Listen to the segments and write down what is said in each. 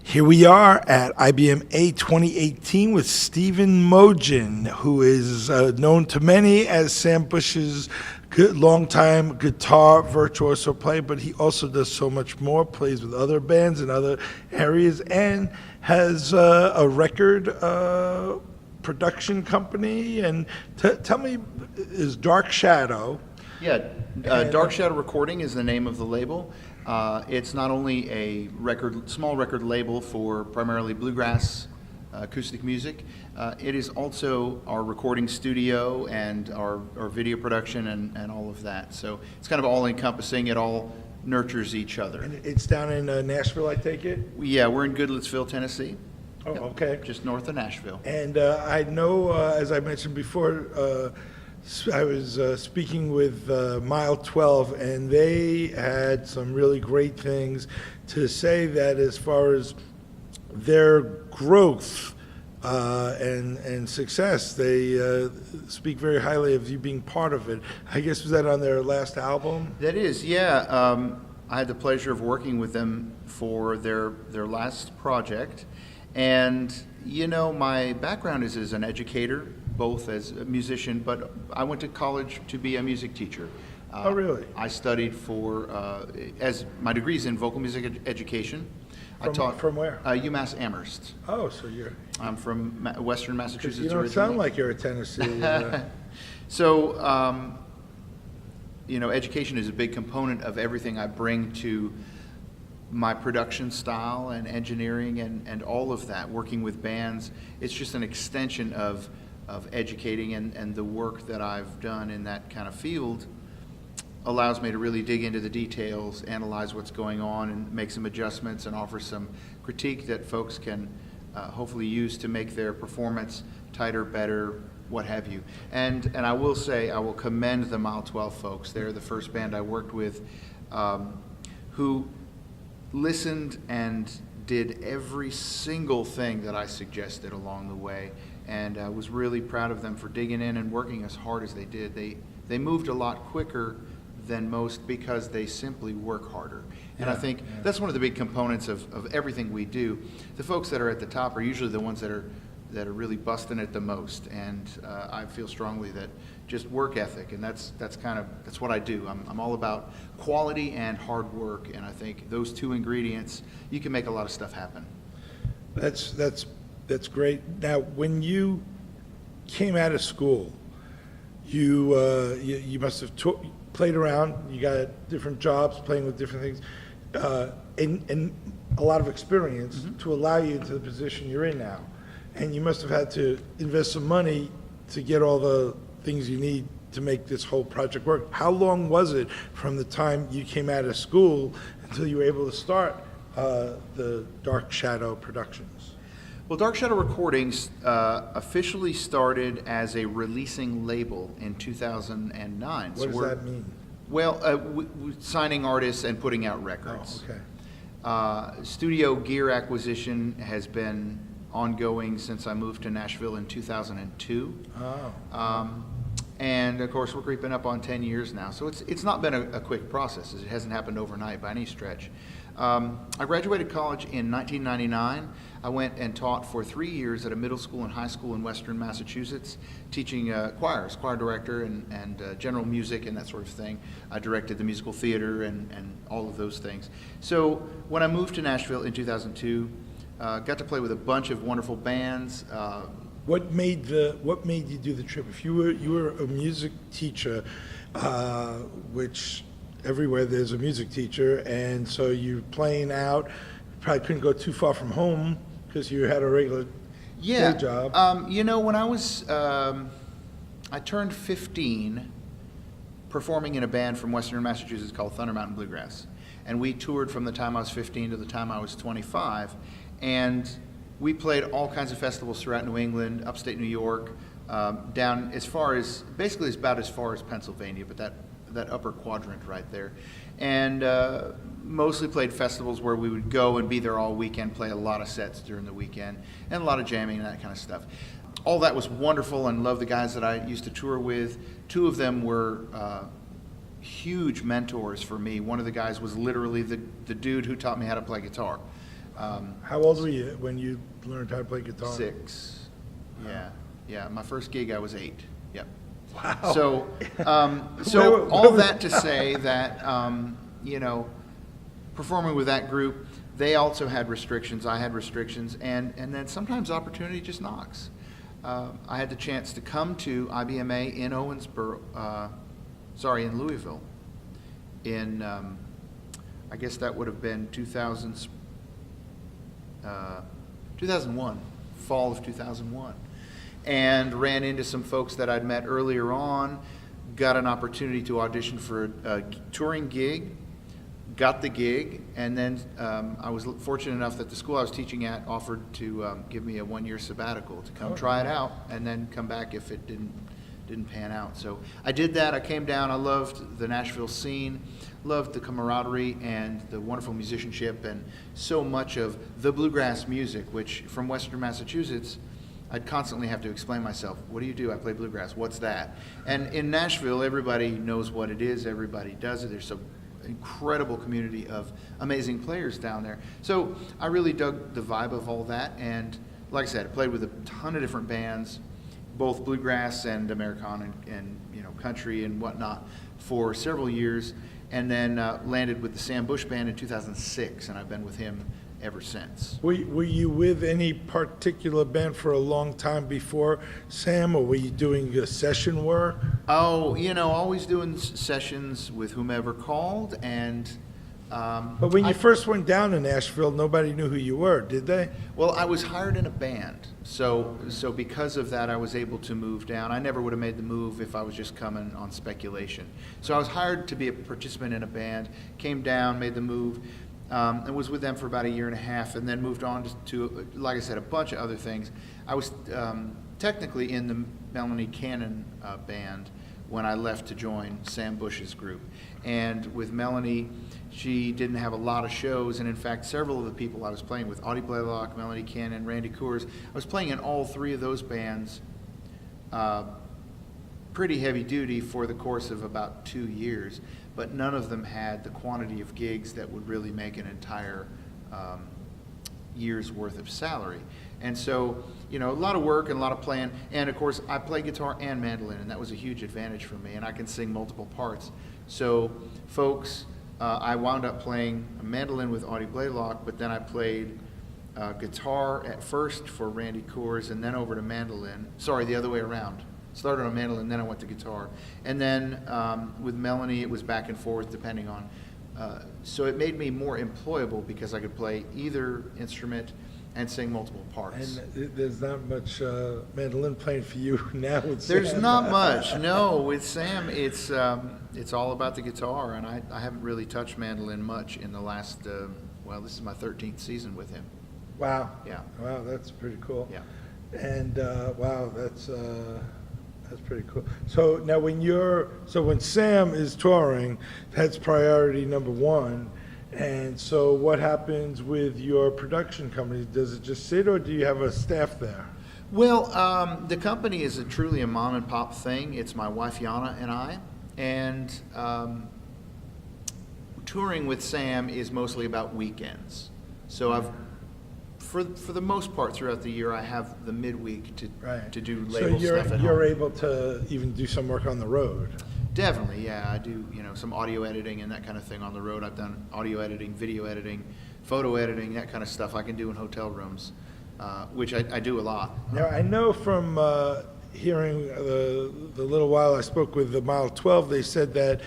Here we are at IBM A 2018 with Stephen Mougin, who is known to many as Sam Bush's longtime guitar virtuoso player, but he also does so much more, plays with other bands in other areas, and has a record production company. And tell me, is Dark Shadow? Yeah, Dark Shadow Recording is the name of the label. It's not only a small record label for primarily bluegrass acoustic music, it is also our recording studio and our video production and all of that. So it's kind of all encompassing. It all nurtures each other. And it's down in Nashville, I take it? Yeah, we're in Goodlettsville, Tennessee. Oh, Yep, okay. just north of Nashville. And I know, as I mentioned before, I was speaking with Mile 12, and they had some really great things to say, that as far as their growth and success, they speak very highly of you being part of it. I guess, was that on their last album? That is, yeah. I had the pleasure of working with them for their last project. And, you know, my background is as an educator, both as a musician, but I went to college to be a music teacher. Oh, really? I studied for, as my degree is in vocal music education. I taught from where? UMass Amherst. Oh, so you're... I'm from Western Massachusetts You don't originally. sound like you're a Tennessee. So, you know, education is a big component of everything I bring to my production style and engineering and all of that, working with bands. It's just an extension of educating, and the work that I've done in that kind of field allows me to really dig into the details, analyze what's going on, and make some adjustments and offer some critique that folks can hopefully use to make their performance tighter, better, what have you. And I will say, I will commend the Mile 12 folks. They're the first band I worked with who listened and did every single thing that I suggested along the way, and I was really proud of them for digging in and working as hard as they did. They moved a lot quicker than most because they simply work harder. And I think that's one of the big components of everything we do. The folks that are at the top are usually the ones that are really busting it the most, and I feel strongly that just work ethic, and that's what I do. I'm all about quality and hard work, and I think those two ingredients, you can make a lot of stuff happen. That's great. Now, when you came out of school, you must have played around. You got different jobs, playing with different things, and a lot of experience to allow you to the position you're in now. And you must have had to invest some money to get all the things you need to make this whole project work. How long was it from the time you came out of school until you were able to start the Dark Shadow Productions? Well, Dark Shadow Recordings officially started as a releasing label in 2009. What does that mean? Well, signing artists and putting out records. Oh, okay. Studio gear acquisition has been ongoing since I moved to Nashville in 2002. Oh. And of course, we're creeping up on 10 years now. So it's not been a quick process. It hasn't happened overnight by any stretch. I graduated college in 1999. I went and taught for 3 years at a middle school and high school in Western Massachusetts, teaching choir director and general music and that sort of thing. I directed the musical theater and all of those things. So when I moved to Nashville in 2002, got to play with a bunch of wonderful bands. What made you do the trip? If you were a music teacher, which everywhere there's a music teacher, and so you're playing out, probably couldn't go too far from home because you had a regular day job. You know, when I turned 15, performing in a band from Western Massachusetts called Thunder Mountain Bluegrass, and we toured from the time I was 15 to the time I was 25. And we played all kinds of festivals throughout New England, upstate New York, down as far as, basically about as far as Pennsylvania, but that upper quadrant right there. And mostly played festivals where we would go and be there all weekend, play a lot of sets during the weekend, and a lot of jamming and that kind of stuff. All that was wonderful, and loved the guys that I used to tour with. Two of them were huge mentors for me. One of the guys was literally the dude who taught me how to play guitar. How old were you when you learned how to play guitar? 6. Yeah. My first gig, I was 8. Yep. Wow. So, Where all was- that to say that, performing with that group, they also had restrictions. I had restrictions, and then sometimes opportunity just knocks. I had the chance to come to IBMA in in Louisville, in I guess that would have been 2001, fall of 2001, and ran into some folks that I'd met earlier on, got an opportunity to audition for a touring gig, got the gig, and then I was fortunate enough that the school I was teaching at offered to give me a 1-year sabbatical to come try it out and then come back if it didn't pan out. So I did that. I came down. I loved the Nashville scene, loved the camaraderie and the wonderful musicianship and so much of the bluegrass music, which from Western Massachusetts, I'd constantly have to explain myself. What do you do? I play bluegrass. What's that? And in Nashville, everybody knows what it is. Everybody does it. There's an incredible community of amazing players down there. So I really dug the vibe of all that. And like I said, I played with a ton of different bands, both bluegrass and Americana and country and whatnot for several years. And then landed with the Sam Bush Band in 2006, and I've been with him ever since. Were you with any particular band for a long time before Sam, or were you doing session work? Oh, always doing sessions with whomever called, and But when you first went down to Nashville, nobody knew who you were, did they? well, I was hired in a band, so because of that, I was able to move down. I never would have made the move if I was just coming on speculation. So I was hired to be a participant in a band, came down, made the move, and was with them for about 1.5 years, and then moved on to, like I said, a bunch of other things. I was technically in the Melanie Cannon band when I left to join Sam Bush's group. And with Melanie, she didn't have a lot of shows, and in fact, several of the people I was playing with, Audie Blaylock, Melanie Cannon, Randy Coors, I was playing in all 3 of those bands pretty heavy duty for the course of about 2 years, but none of them had the quantity of gigs that would really make an entire year's worth of salary. And so, a lot of work and a lot of playing, and of course, I play guitar and mandolin, and that was a huge advantage for me, and I can sing multiple parts. So, folks, I wound up playing a mandolin with Audie Blaylock, but then I played guitar at first for Randy Coors, and then over to mandolin. Sorry, the other way around. Started on mandolin, then I went to guitar. And then with Melanie, it was back and forth depending on. So it made me more employable because I could play either instrument and sing multiple parts. And there's not much mandolin playing for you now with There's Sam. not much, no. With Sam, it's all about the guitar, and I haven't really touched mandolin much in the last, this is my 13th season with him. Wow. Yeah. Wow, that's pretty cool. Yeah. And wow, that's pretty cool. So now when Sam is touring, that's priority number 1. And so what happens with your production company? Does it just sit, or do you have a staff there? Well, the company is truly a mom and pop thing. It's my wife Yana and I, and touring with Sam is mostly about weekends. So for the most part throughout the year, I have the midweek to do label stuff at home. So you're able to even do some work on the road? Definitely, yeah. I do, some audio editing and that kind of thing on the road. I've done audio editing, video editing, photo editing, that kind of stuff I can do in hotel rooms, which I do a lot. Now, I know from hearing the little while I spoke with the Mile 12, they said that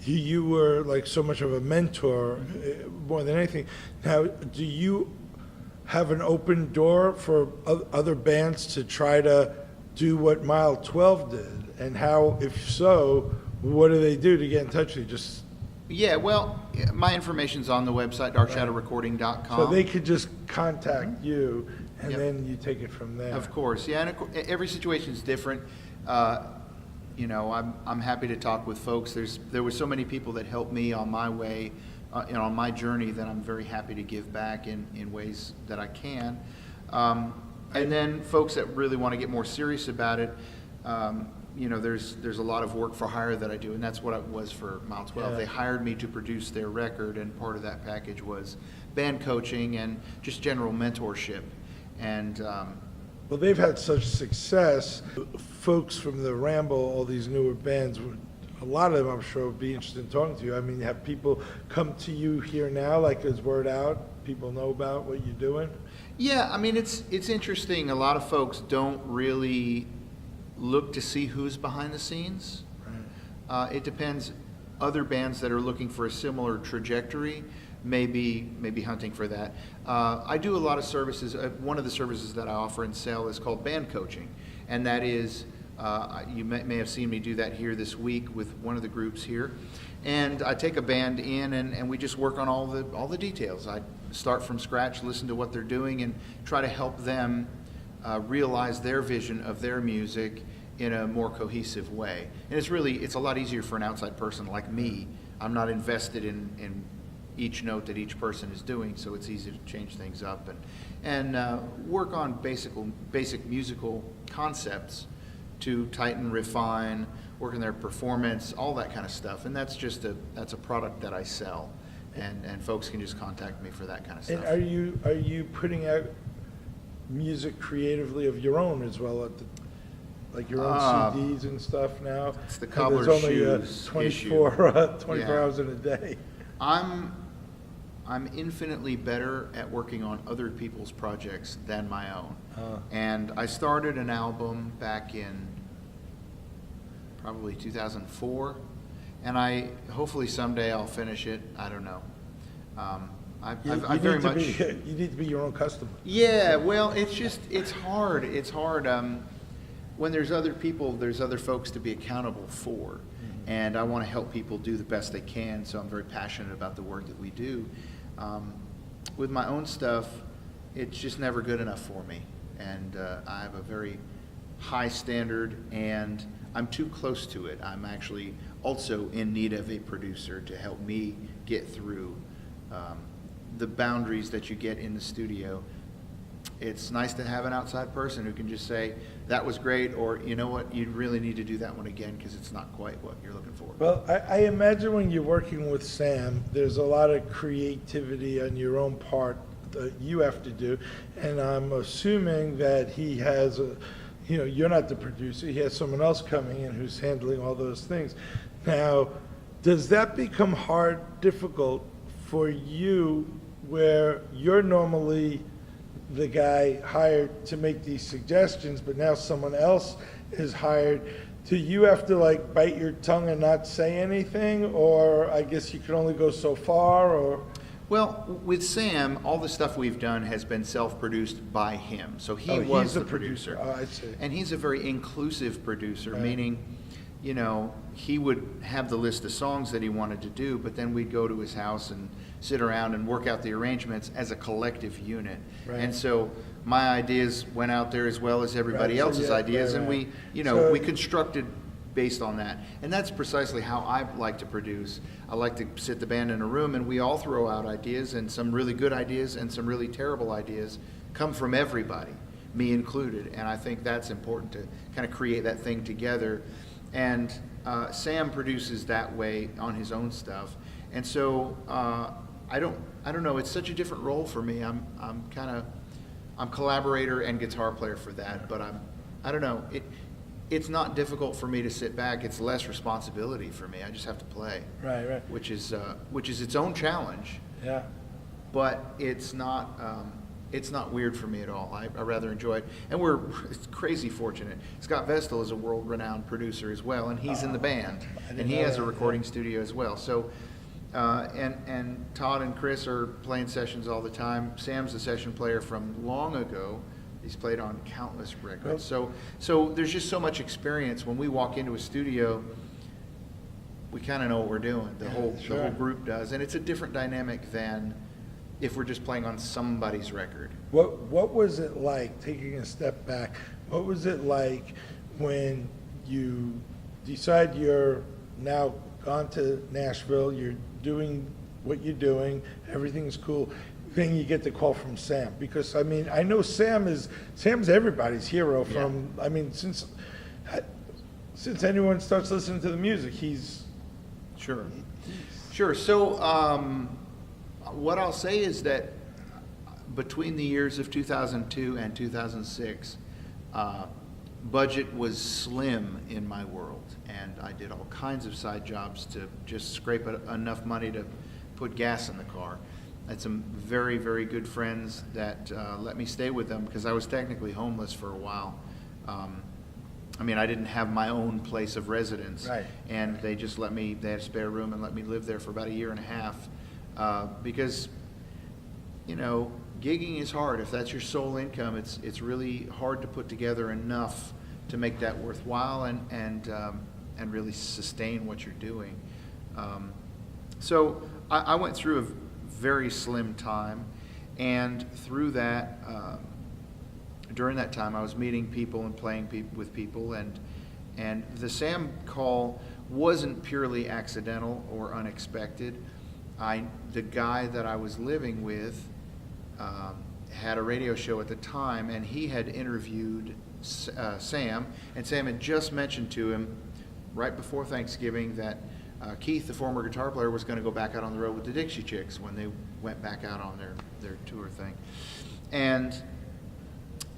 you were like so much of a mentor more than anything. Now, do you have an open door for other bands to try to do what Mile 12 did? And how, if so, what do they do to get in touch with you? Just Yeah, well, my information's on the website, darkshadowrecording.com. so they could just contact you, and Yep. then you take it from there. Of course, yeah, and every situation is different. I'm happy to talk with folks. There were so many people that helped me on my way, on my journey, that I'm very happy to give back in ways that I can. And then folks that really want to get more serious about it, there's a lot of work for hire that I do, and that's what it was for Mile 12. Yeah. They hired me to produce their record, and part of that package was band coaching and just general mentorship. And Well, they've had such success. Folks from the Ramble, all these newer bands, a lot of them, I'm sure, would be interested in talking to you. I mean, have people come to you here now, like as word out? People know about what you're doing? yeah, I mean, it's interesting. A lot of folks don't really look to see who's behind the scenes. Right. It depends. Other bands that are looking for a similar trajectory may be hunting for that. I do a lot of services. One of the services that I offer and sell is called band coaching, and that is, you may have seen me do that here this week with one of the groups here. And I take a band in, and we just work on all the details. I start from scratch, listen to what they're doing, and try to help them realize their vision of their music in a more cohesive way. And it's a lot easier for an outside person like me. I'm not invested in each note that each person is doing, so it's easy to change things up and work on basic musical concepts to tighten, refine, work on their performance, all that kind of stuff. And that's a product that I sell, and folks can just contact me for that kind of stuff. And are you putting out music creatively of your own as well, like your own CDs and stuff now? It's the And cobbler's there's only shoes 24 Yeah. hours in a day. I'm infinitely better at working on other people's projects than my own. And I started an album back in probably 2004, and hopefully someday I'll finish it. I don't know. I very much. You need to be your own customer. Yeah, well, it's hard. It's hard. When there's other people, there's other folks to be accountable for. And I want to help people do the best they can, so I'm very passionate about the work that we do. With my own stuff, it's just never good enough for me. And I have a very high standard, and I'm too close to it. I'm actually also in need of a producer to help me get through the boundaries that you get in the studio. It's nice to have an outside person who can just say, that was great, or you know what, you really need to do that one again because it's not quite what you're looking for. Well, I imagine when you're working with Sam, there's a lot of creativity on your own part that you have to do, and I'm assuming that he has you're not the producer, he has someone else coming in who's handling all those things. Now, does that become difficult for you, where you're normally the guy hired to make these suggestions, but now someone else is hired? Do you have to like bite your tongue and not say anything, or I guess you can only go so far, or? Well, with Sam, all the stuff we've done has been self-produced by him. So he was he's the a producer. Oh, I see. And he's a very inclusive producer, Right. meaning, he would have the list of songs that he wanted to do, but then we'd go to his house and sit around and work out the arrangements as a collective unit. Right. And so my ideas went out there as well as everybody Right, so else's yeah, ideas, right, and right. we we constructed based on that. And that's precisely how I like to produce. I like to sit the band in a room and we all throw out ideas, and some really good ideas and some really terrible ideas come from everybody, me included. And I think that's important to kind of create that thing together. And Sam produces that way on his own stuff. And so I don't know, it's such a different role for me. I'm collaborator and guitar player for that, but I don't know. It's not difficult for me to sit back. It's less responsibility for me. I just have to play. Right. Which is its own challenge. Yeah. But it's not weird for me at all. I rather enjoy it. And we're crazy fortunate. Scott Vestal is a world-renowned producer as well, and he's in the band. And he has a recording studio as well. So, and Todd and Chris are playing sessions all the time. Sam's a session player from long ago. He's played on countless records. So there's just so much experience. When we walk into a studio, we kind of know what we're doing. The whole group does. And it's a different dynamic than if we're just playing on somebody's record. What was it like, taking a step back, what was it like when you decide you're now gone to Nashville, you're doing what you're doing, everything's cool, then you get the call from Sam? Because, I mean, I know Sam's everybody's hero from, I mean, since anyone starts listening to the music, he's Sure. Sure. So what I'll say is that between the years of 2002 and 2006, budget was slim in my world, and I did all kinds of side jobs to just scrape enough money to put gas in the car. I had some very, very good friends that let me stay with them because I was technically homeless for a while. I mean, I didn't have my own place of residence, Right. and they just let me, they had a spare room and let me live there for about a year and a half because, you know, gigging is hard. If that's your sole income, it's really hard to put together enough to make that worthwhile and really sustain what you're doing. So I went through a very slim time, and through that, during that time, I was meeting people and playing with people, and the Sam call wasn't purely accidental or unexpected. The guy that I was living with had a radio show at the time, and he had interviewed Sam, and Sam had just mentioned to him right before Thanksgiving that Keith, the former guitar player, was going to go back out on the road with the Dixie Chicks when they went back out on their tour thing.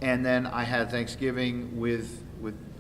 And then I had Thanksgiving with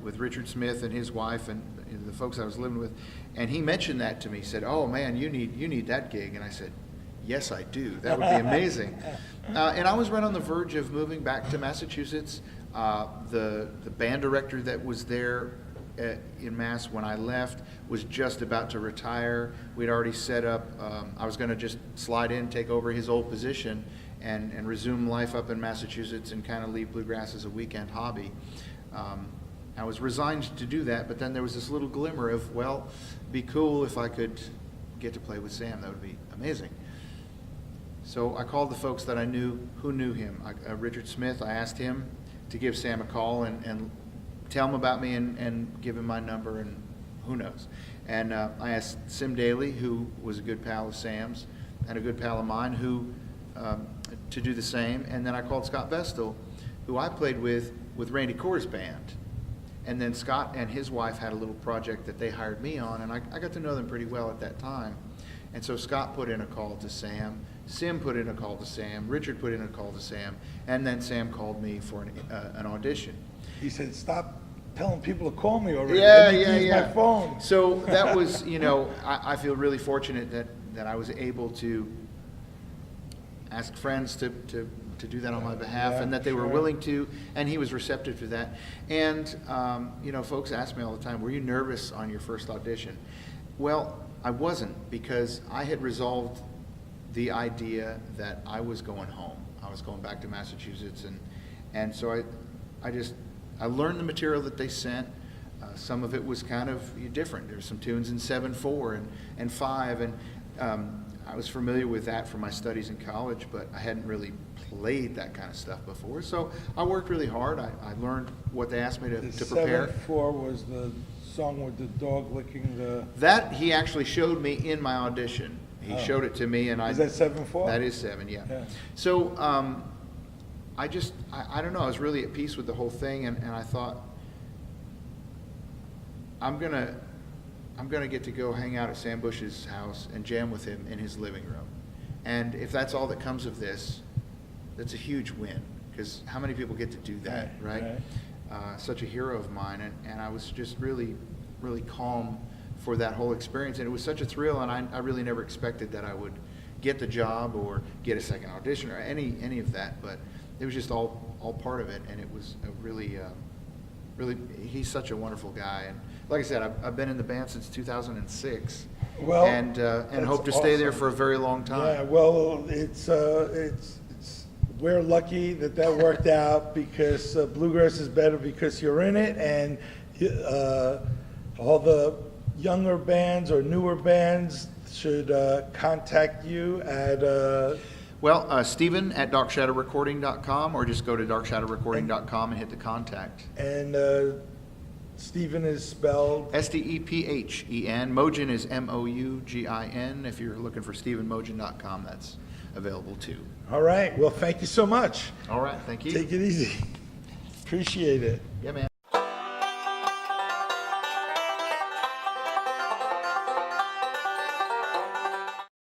Richard Smith and his wife and the folks I was living with, and he mentioned that to me. He said, "Oh man, you need that gig." And I said, "Yes, I do. That would be amazing." And I was right on the verge of moving back to Massachusetts. The band director that was there in Mass when I left was just about to retire. We'd already set up. I was going to just slide in, take over his old position, and resume life up in Massachusetts and kind of leave bluegrass as a weekend hobby. I was resigned to do that, but then there was this little glimmer of, well, be cool if I could get to play with Sam. That would be amazing. So I called the folks that I knew who knew him. Richard Smith, I asked him to give Sam a call and tell him about me and give him my number, and who knows. And I asked Sim Daly, who was a good pal of Sam's and a good pal of mine, who to do the same. And then I called Scott Vestal, who I played with Randy Corr's band. And then Scott and his wife had a little project that they hired me on, and I got to know them pretty well at that time. And so Scott put in a call to Sam, Sim put in a call to Sam, Richard put in a call to Sam, and then Sam called me for an audition. He said, "Stop telling people to call me already. Yeah, Let me yeah, use yeah. my phone." So that was, you know, I feel really fortunate that I was able to ask friends to do that on my behalf, Yeah, and that they were sure. willing to, and he was receptive to that. And, you know, folks ask me all the time, were you nervous on your first audition? Well, I wasn't, because I had resolved the idea that I was going home. I was going back to Massachusetts, and so I learned the material that they sent. Some of it was kind of different. There's some tunes in 7/4 and 5, and I was familiar with that from my studies in college, but I hadn't really played that kind of stuff before. So I worked really hard. I learned what they asked me to prepare. 7/4 was the song with the dog licking the... That he actually showed me in my audition. He showed it to me, and Is that 7/4? That is 7, yeah. Yeah. So I don't know. I was really at peace with the whole thing, and I thought, I'm gonna get to go hang out at Sam Bush's house and jam with him in his living room. And if that's all that comes of this, that's a huge win, because how many people get to do that, right? Such a hero of mine, and I was just really, really calm for that whole experience, and it was such a thrill, and I really never expected that I would get the job or get a second audition or any of that, but it was just all part of it, and it was a really, he's such a wonderful guy, and like I said, I've been in the band since 2006, Well, and hope to stay there awesome. for a very long time. Yeah, well, it's we're lucky that worked out, because bluegrass is better because you're in it, and all the younger bands or newer bands should contact you at... Well, Stephen at darkshadowrecording.com, or just go to darkshadowrecording.com and hit the contact. And Stephen is spelled... Stephen. Mougin is Mougin. If you're looking for StephenMougin.com, that's available too. All right. Well, thank you so much. All right, thank you. Take it easy. Appreciate it. Yeah, man.